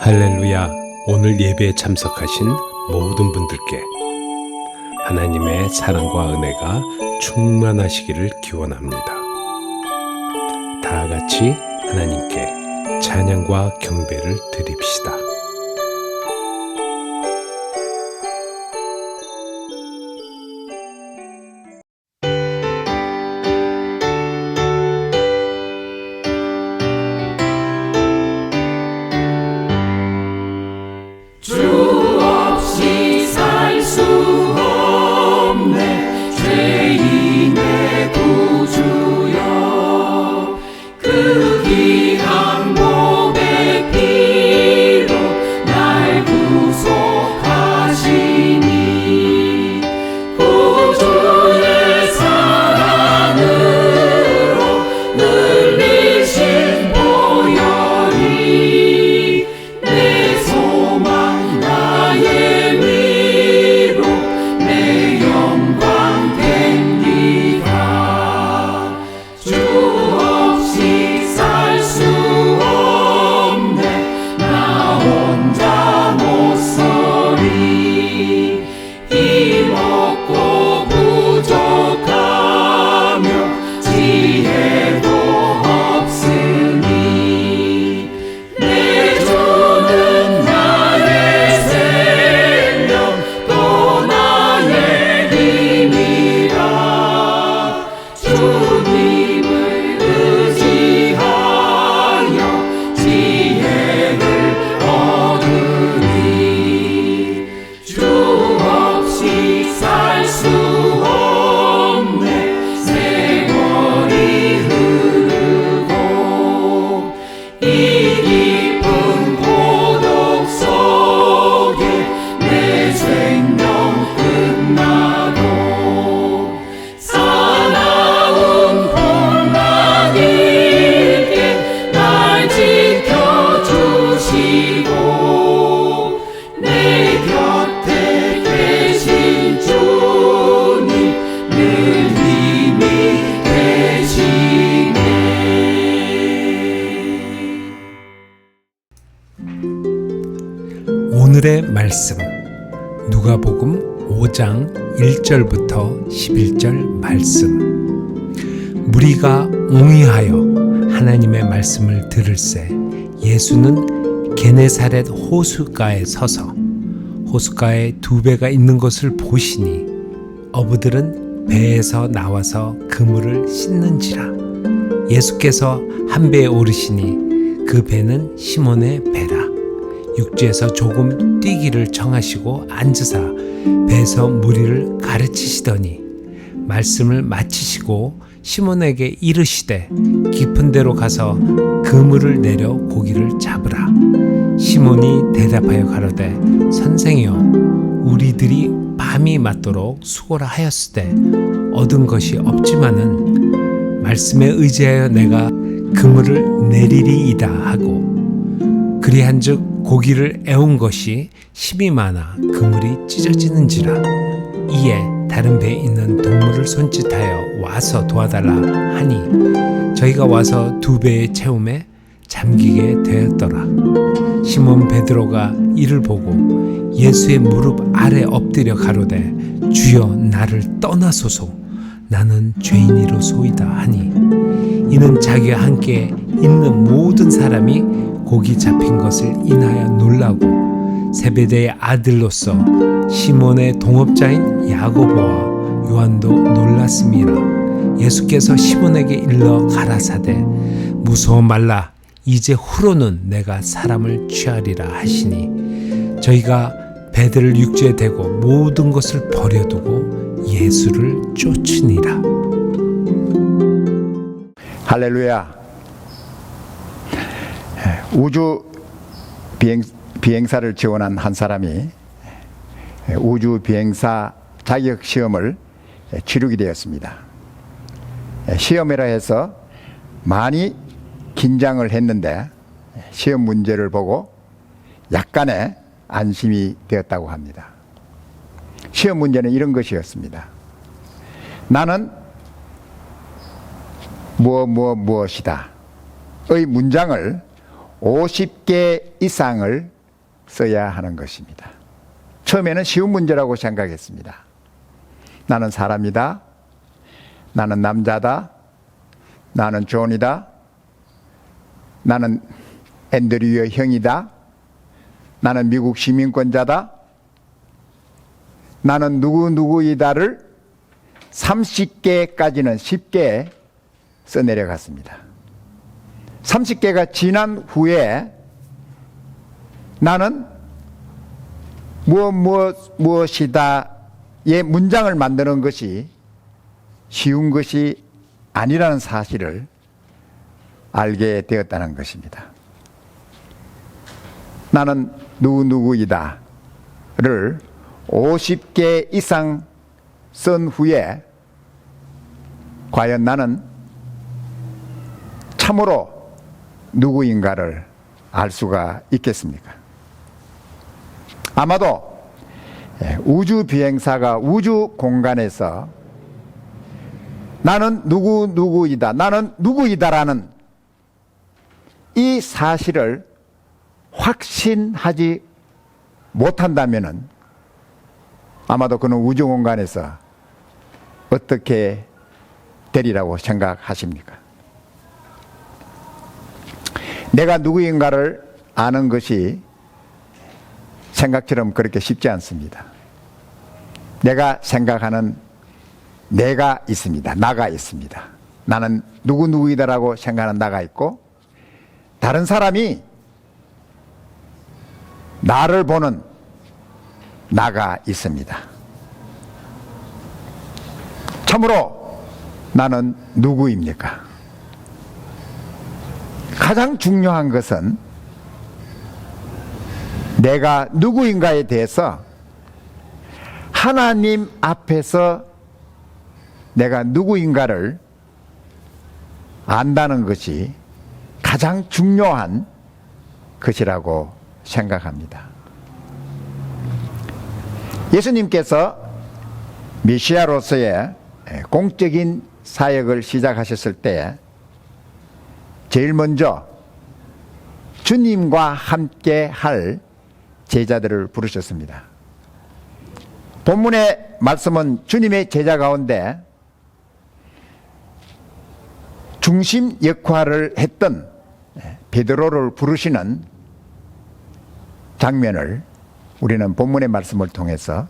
할렐루야. 오늘 예배에 참석하신 모든 분들께 하나님의 사랑과 은혜가 충만하시기를 기원합니다. 다 같이 하나님께 찬양과 경배를 드립시다. 오늘의 말씀 누가복음 5장 1절부터 11절 말씀. 무리가 옹이하여 하나님의 말씀을 들을새 예수는 게네사렛 호숫가에 서서 호숫가에 두 배가 있는 것을 보시니 어부들은 배에서 나와서 그물을 씻는지라. 예수께서 한 배에 오르시니 그 배는 시몬의 배라. 육지에서 조금 뛰기를 청하시고 앉으사 배에서 무리를 가르치시더니 말씀을 마치시고 시몬에게 이르시되 깊은 데로 가서 그물을 내려 고기를 잡으라. 시몬이 대답하여 가로되 선생이여 우리들이 밤이 맞도록 수고라 하였으되 얻은 것이 없지만은 말씀에 의지하여 내가 그물을 내리리이다 하고 그리한즉 고기를 애운 것이 힘이 많아 그물이 찢어지는지라. 이에 다른 배에 있는 동물을 손짓하여 와서 도와달라 하니 저희가 와서 두 배의 채움에 잠기게 되었더라. 시몬 베드로가 이를 보고 예수의 무릎 아래 엎드려 가로되 주여 나를 떠나소서 나는 죄인이로소이다 하니 이는 자기와 함께 있는 모든 사람이 고기 잡힌 것을 인하여 놀라고 세베대의 아들로서 시몬의 동업자인 야고보와 요한도 놀랐음이라. 예수께서 시몬에게 일러 가라사대 무서워 말라 이제 후로는 내가 사람을 취하리라 하시니 저희가 배들을 육지에 대고 모든 것을 버려두고 예수를 쫓으니라. 할렐루야. 우주 비행사를 지원한 한 사람이 우주 비행사 자격 시험을 치르게 되었습니다. 시험이라 해서 많이 긴장을 했는데 시험 문제를 보고 약간의 안심이 되었다고 합니다. 시험 문제는 이런 것이었습니다. 나는 무엇이다 의 문장을 50개 이상을 써야 하는 것입니다. 처음에는 쉬운 문제라고 생각했습니다. 나는 사람이다. 나는 남자다. 나는 존이다. 나는 앤드류의 형이다. 나는 미국 시민권자다. 나는 누구누구이다를 30개까지는 쉽게 써내려갔습니다. 30개가 지난 후에 나는 무엇이다의 문장을 만드는 것이 쉬운 것이 아니라는 사실을 알게 되었다는 것입니다. 나는 누구누구이다를 50개 이상 쓴 후에 과연 나는 참으로 누구인가를 알 수가 있겠습니까? 아마도 우주 비행사가 우주 공간에서 나는 누구이다, 나는 누구이다라는 이 사실을 확신하지 못한다면은 아마도 그는 우주 공간에서 어떻게 되리라고 생각하십니까? 내가 누구인가를 아는 것이 생각처럼 그렇게 쉽지 않습니다. 내가 생각하는 내가 있습니다. 나가 있습니다. 나는 누구이다라고 생각하는 나가 있고, 다른 사람이 나를 보는 나가 있습니다. 참으로 나는 누구입니까? 가장 중요한 것은 내가 누구인가에 대해서 하나님 앞에서 내가 누구인가를 안다는 것이 가장 중요한 것이라고 생각합니다. 예수님께서 메시아로서의 공적인 사역을 시작하셨을 때 제일 먼저 주님과 함께 할 제자들을 부르셨습니다. 본문의 말씀은 주님의 제자 가운데 중심 역할을 했던 베드로를 부르시는 장면을 우리는 본문의 말씀을 통해서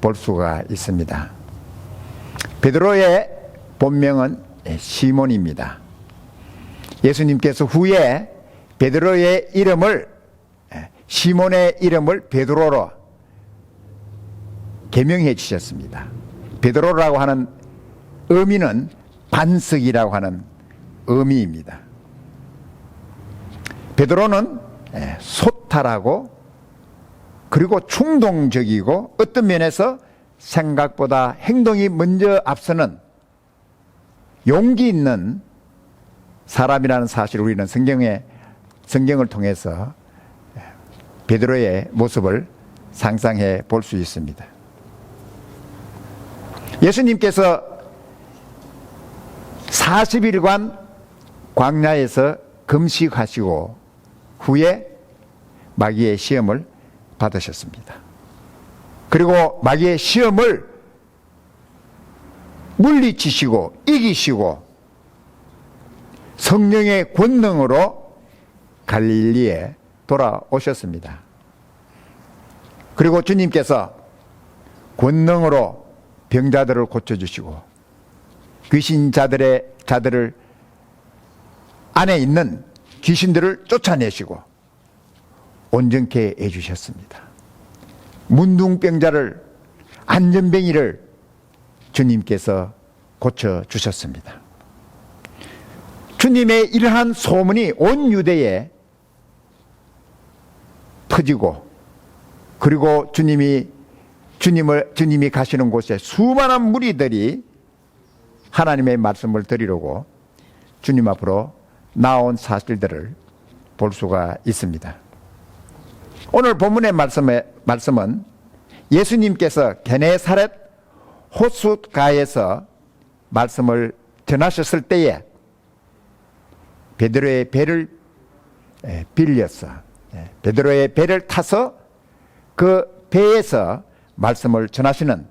볼 수가 있습니다. 베드로의 본명은 시몬입니다. 예수님께서 후에 베드로의 이름을, 시몬의 이름을 베드로로 개명해 주셨습니다. 베드로라고 하는 의미는 반석이라고 하는 의미입니다. 베드로는 소탈하고 그리고 충동적이고 어떤 면에서 생각보다 행동이 먼저 앞서는 용기 있는 사람이라는 사실을 우리는 성경을 통해서 베드로의 모습을 상상해 볼 수 있습니다. 예수님께서 40일간 광야에서 금식하시고 후에 마귀의 시험을 받으셨습니다. 그리고 마귀의 시험을 물리치시고 이기시고 성령의 권능으로 갈릴리에 돌아오셨습니다. 그리고 주님께서 권능으로 병자들을 고쳐주시고 귀신 자들을 안에 있는 귀신들을 쫓아내시고 온전케 해주셨습니다. 문둥병자를, 안전뱅이를 주님께서 고쳐주셨습니다. 주님의 이러한 소문이 온 유대에 터지고, 그리고 주님이 가시는 곳에 수많은 무리들이 하나님의 말씀을 드리려고 주님 앞으로 나온 사실들을 볼 수가 있습니다. 오늘 본문의 말씀은 예수님께서 게네사렛 호숫가에서 말씀을 전하셨을 때에 베드로의 배를 빌려서 베드로의 배를 타서 그 배에서 말씀을 전하시는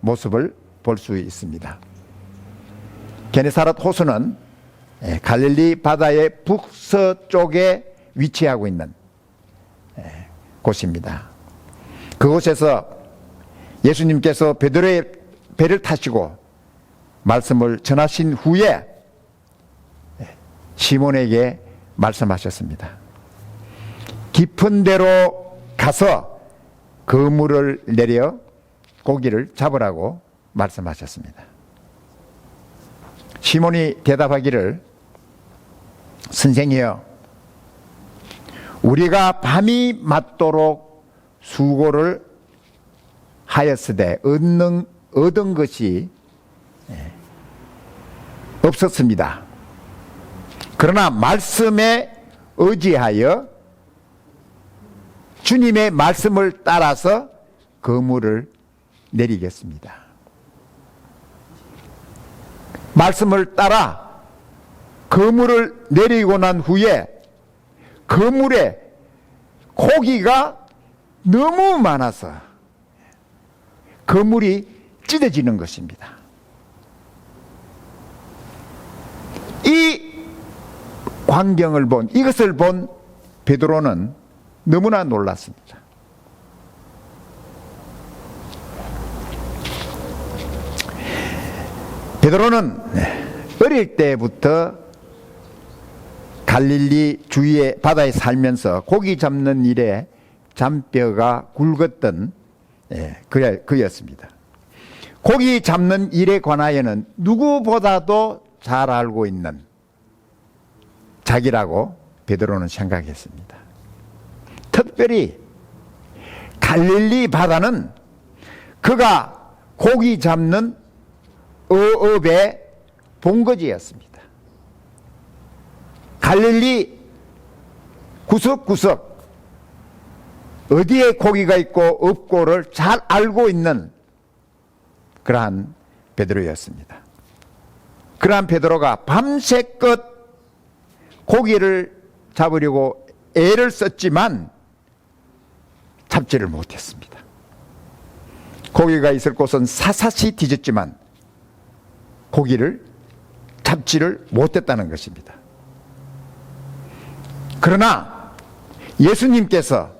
모습을 볼 수 있습니다. 게네사렛 호수는 갈릴리 바다의 북서쪽에 위치하고 있는 곳입니다. 그곳에서 예수님께서 베드로의 배를 타시고 말씀을 전하신 후에 시몬에게 말씀하셨습니다. 깊은 데로 가서 그물을 내려 고기를 잡으라고 말씀하셨습니다. 시몬이 대답하기를, 선생이여, 우리가 밤이 맞도록 수고를 하였으되 얻은 것이 없었습니다. 그러나 말씀에 의지하여 주님의 말씀을 따라서 그물을 내리겠습니다. 말씀을 따라 그물을 내리고 난 후에 그물에 고기가 너무 많아서 그물이 찢어지는 것입니다. 이 광경을 이것을 본 베드로는 너무나 놀랐습니다. 베드로는 어릴 때부터 갈릴리 주위의 바다에 살면서 고기 잡는 일에 잔뼈가 굵었던 그였습니다. 고기 잡는 일에 관하여는 누구보다도 잘 알고 있는 자기라고 베드로는 생각했습니다. 특별히 갈릴리 바다는 그가 고기 잡는 어업의 본거지였습니다. 갈릴리 구석구석 어디에 고기가 있고 없고를 잘 알고 있는 그러한 베드로였습니다. 그러한 베드로가 밤새껏 고기를 잡으려고 애를 썼지만 잡지를 못했습니다. 고기가 있을 곳은 사사시 뒤졌지만 고기를 잡지를 못했다는 것입니다. 그러나 예수님께서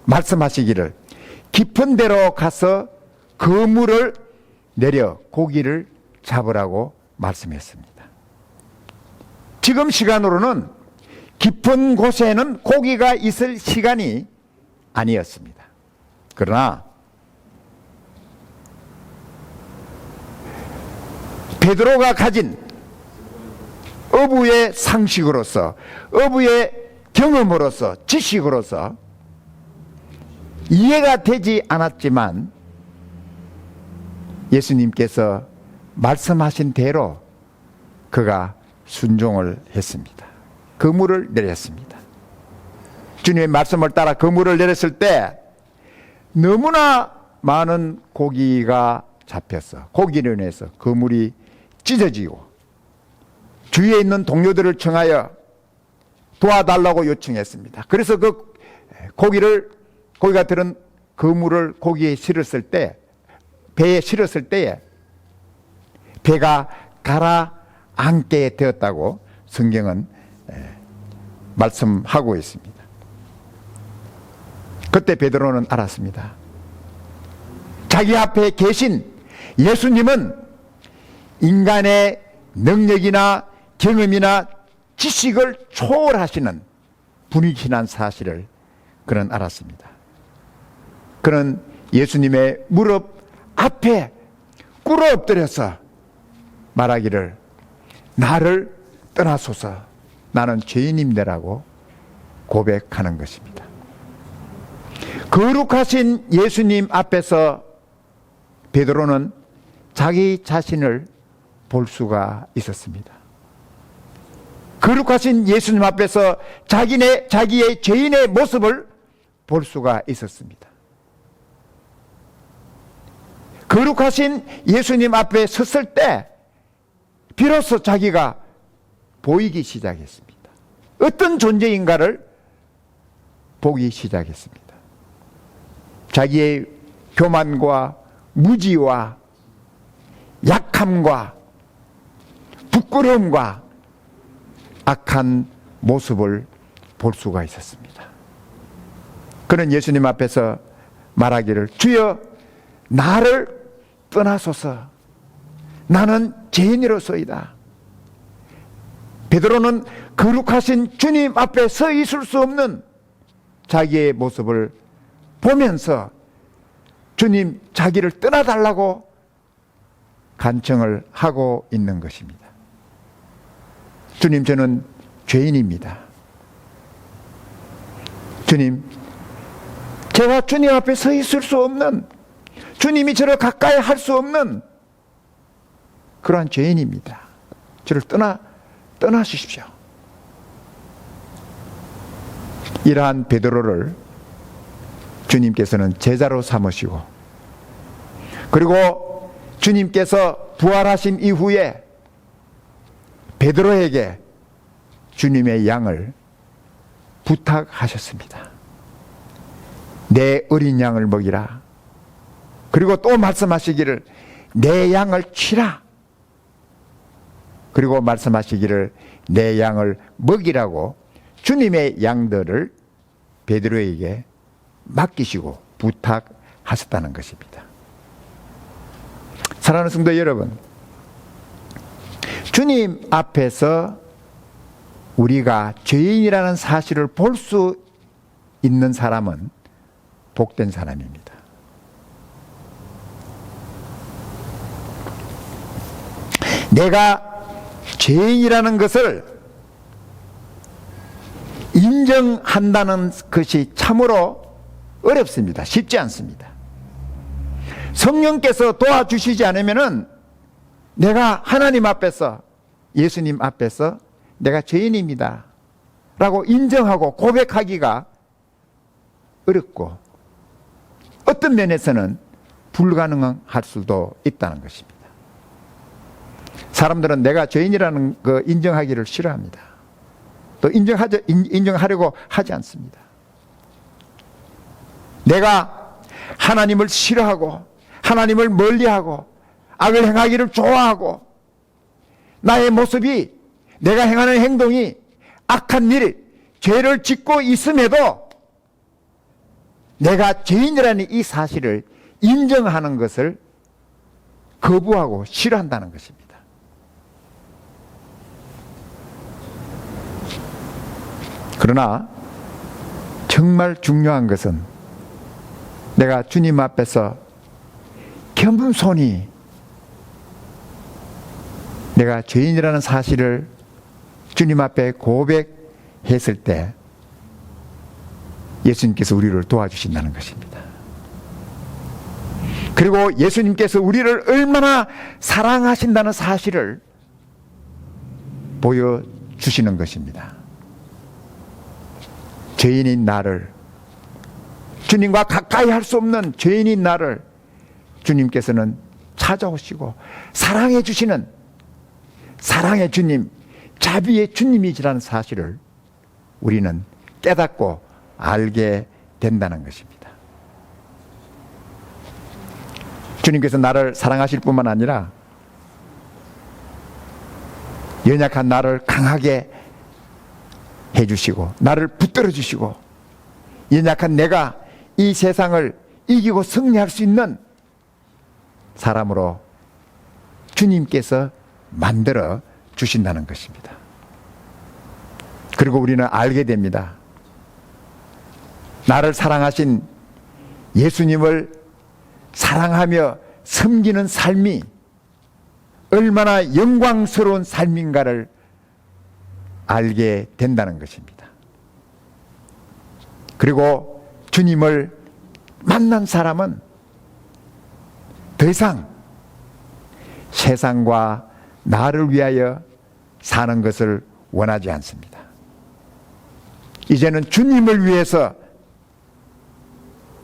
말씀하시기를 깊은 데로 가서 그물을 내려 고기를 잡으라고 말씀했습니다. 지금 시간으로는 깊은 곳에는 고기가 있을 시간이 아니었습니다. 그러나 베드로가 가진 어부의 상식으로서, 어부의 경험으로서, 지식으로서 이해가 되지 않았지만 예수님께서 말씀하신 대로 그가 순종을 했습니다. 그물을 내렸습니다. 주님의 말씀을 따라 그물을 내렸을 때 너무나 많은 고기가 잡혔어. 고기로 인해서 그물이 찢어지고 주위에 있는 동료들을 청하여 도와달라고 요청했습니다. 그래서 그 고기가 들은 그물을 고기에 실었을 때, 배에 실었을 때에 배가 가라앉게 되었다고 성경은 말씀하고 있습니다. 그때 베드로는 알았습니다. 자기 앞에 계신 예수님은 인간의 능력이나 경험이나 지식을 초월하시는 분이시라는 사실을 그는 알았습니다. 그는 예수님의 무릎 앞에 꿇어 엎드려서 말하기를, 나를 떠나소서, 나는 죄인입니다라고 고백하는 것입니다. 거룩하신 예수님 앞에서 베드로는 자기 자신을 볼 수가 있었습니다. 거룩하신 예수님 앞에서 자기의 죄인의 모습을 볼 수가 있었습니다. 거룩하신 예수님 앞에 섰을 때 비로소 자기가 보이기 시작했습니다. 어떤 존재인가를 보기 시작했습니다. 자기의 교만과 무지와 약함과 부끄러움과 악한 모습을 볼 수가 있었습니다. 그는 예수님 앞에서 말하기를, 주여 나를 떠나소서, 나는 죄인이로소이다. 베드로는 거룩하신 주님 앞에 서 있을 수 없는 자기의 모습을 보면서 주님 자기를 떠나달라고 간청을 하고 있는 것입니다. 주님, 저는 죄인입니다. 주님, 제가 주님 앞에 서 있을 수 없는, 주님이 저를 가까이 할 수 없는 그러한 죄인입니다. 저를 떠나주십시오. 이러한 베드로를 주님께서는 제자로 삼으시고, 그리고 주님께서 부활하신 이후에 베드로에게 주님의 양을 부탁하셨습니다. 내 어린 양을 먹이라. 그리고 또 말씀하시기를 내 양을 치라. 그리고 말씀하시기를 내 양을 먹이라고 주님의 양들을 베드로에게 맡기시고 부탁하셨다는 것입니다. 사랑하는 성도 여러분, 주님 앞에서 우리가 죄인이라는 사실을 볼 수 있는 사람은 복된 사람입니다. 내가 죄인이라는 것을 인정한다는 것이 참으로 어렵습니다. 쉽지 않습니다. 성령께서 도와주시지 않으면은 내가 하나님 앞에서, 예수님 앞에서 내가 죄인입니다 라고 인정하고 고백하기가 어렵고, 어떤 면에서는 불가능할 수도 있다는 것입니다. 사람들은 내가 죄인이라는 거 인정하기를 싫어합니다. 또 인정하려고 하지 않습니다. 내가 하나님을 싫어하고 하나님을 멀리하고 악을 행하기를 좋아하고, 나의 모습이, 내가 행하는 행동이 악한 일, 죄를 짓고 있음에도 내가 죄인이라는 이 사실을 인정하는 것을 거부하고 싫어한다는 것입니다. 그러나 정말 중요한 것은 내가 주님 앞에서 겸손히 내가 죄인이라는 사실을 주님 앞에 고백했을 때 예수님께서 우리를 도와주신다는 것입니다. 그리고 예수님께서 우리를 얼마나 사랑하신다는 사실을 보여주시는 것입니다. 죄인인 나를, 주님과 가까이 할 수 없는 죄인인 나를 주님께서는 찾아오시고 사랑해 주시는, 사랑의 주님, 자비의 주님이시라는 사실을 우리는 깨닫고 알게 된다는 것입니다. 주님께서 나를 사랑하실 뿐만 아니라 연약한 나를 강하게 해주시고, 나를 붙들어 주시고, 연약한 내가 이 세상을 이기고 승리할 수 있는 사람으로 주님께서 만들어 주신다는 것입니다. 그리고 우리는 알게 됩니다. 나를 사랑하신 예수님을 사랑하며 섬기는 삶이 얼마나 영광스러운 삶인가를 알게 된다는 것입니다. 그리고 주님을 만난 사람은 더 이상 세상과 나를 위하여 사는 것을 원하지 않습니다. 이제는 주님을 위해서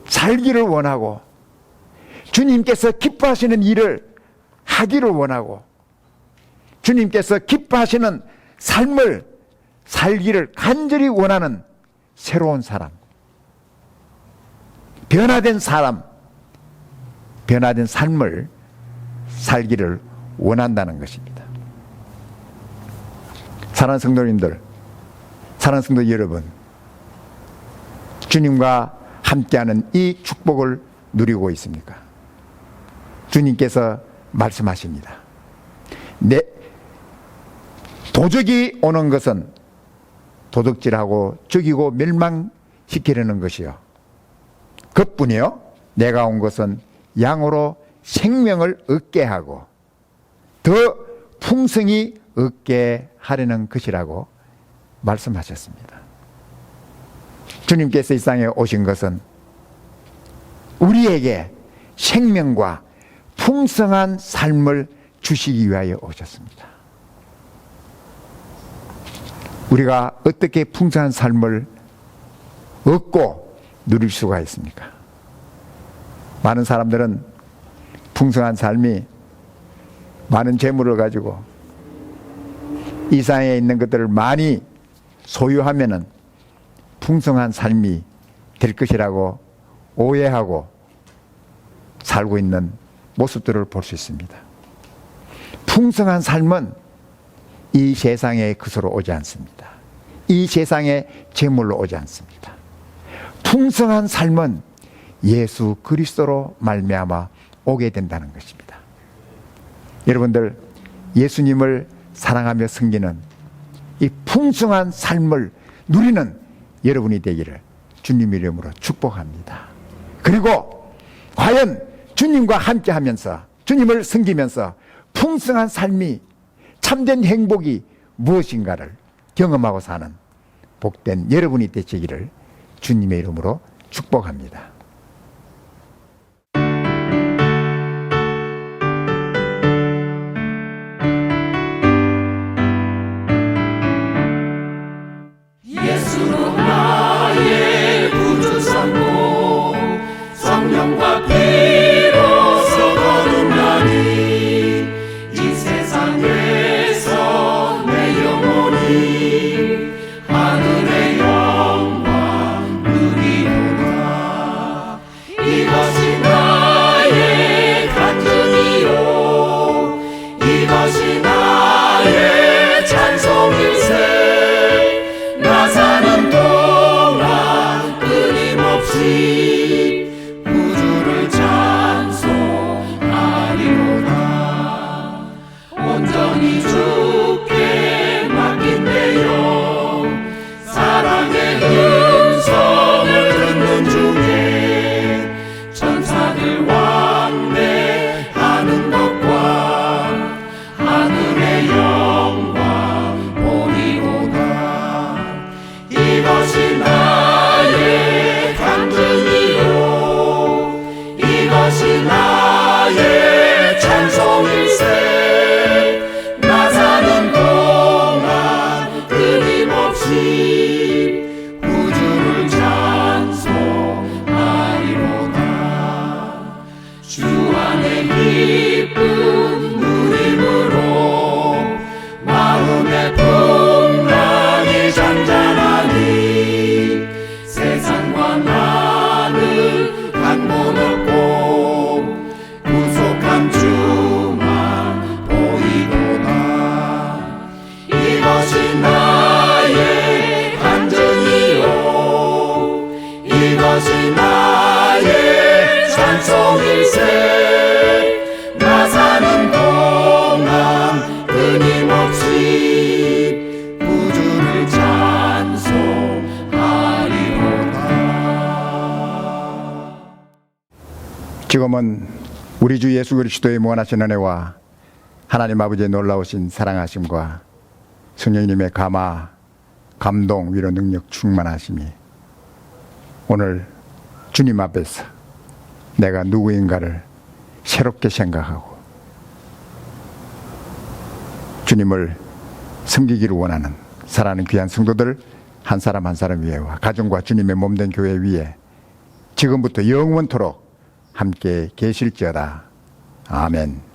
살기를 원하고 주님께서 기뻐하시는 일을 하기를 원하고 주님께서 기뻐하시는 삶을 살기를 간절히 원하는 새로운 사람, 변화된 사람, 변화된 삶을 살기를 원한다는 것입니다. 사랑하는 성도님들, 사랑하는 성도 여러분, 주님과 함께하는 이 축복을 누리고 있습니까? 주님께서 말씀하십니다. 도적이 오는 것은 도둑질하고 죽이고 멸망시키려는 것이요, 그뿐이요 내가 온 것은 양으로 생명을 얻게 하고 더 풍성히 얻게 하려는 것이라고 말씀하셨습니다. 주님께서 이 땅에 오신 것은 우리에게 생명과 풍성한 삶을 주시기 위하여 오셨습니다. 우리가 어떻게 풍성한 삶을 얻고 누릴 수가 있습니까? 많은 사람들은 풍성한 삶이 많은 재물을 가지고 이 세상에 있는 것들을 많이 소유하면은 풍성한 삶이 될 것이라고 오해하고 살고 있는 모습들을 볼 수 있습니다. 풍성한 삶은 이 세상의 것으로 오지 않습니다. 이 세상의 재물로 오지 않습니다. 풍성한 삶은 예수 그리스도로 말미암아 오게 된다는 것입니다. 여러분들, 예수님을 사랑하며 섬기는 이 풍성한 삶을 누리는 여러분이 되기를 주님 이름으로 축복합니다. 그리고 과연 주님과 함께 하면서 주님을 섬기면서 풍성한 삶이, 참된 행복이 무엇인가를 경험하고 사는 복된 여러분이 되시기를 주님의 이름으로 축복합니다. 예수로 나의 구주 삼고 성령과 피로서 거듭나니 이 세상에서 내 영혼이 하늘의 영광 누리도다. 이것이 나의 간증이요, 이것이 나의 찬송일세. 나 사는 동안 끊임없이 구주를 찬송하리로다. 온전히 주께 맡긴대요. 사랑의 음성을 듣는 중에 천사들 왕래하는 것과 하늘의 영광 보리로다. 이것이 나의 간증이요, 이것이 나의 찬송일세. 나 사는 동안 끊임없이 구주를 찬송하리로다. 주 안에 기쁨 누림으로 마음의 풍랑이 잔잔하니 세상과 나는 강못 없고 구속한 주만 보이도다. 이것이 나의 간증이요, 이것이 나의 찬송일세. 나 사는 동안 끊임없이 구주를 찬송하리로다. 지금은 우리 주 예수 그리스도의 무한하신 은혜와 하나님 아버지의 놀라우신 사랑하심과 성령님의 감화, 감동, 위로, 능력 충만하심이 오늘 주님 앞에서 내가 누구인가를 새롭게 생각하고 주님을 섬기기를 원하는 사랑하는 귀한 성도들 한 사람 한 사람 위에와 가정과 주님의 몸된 교회 위에 지금부터 영원토록 함께 계실지어다. 아멘.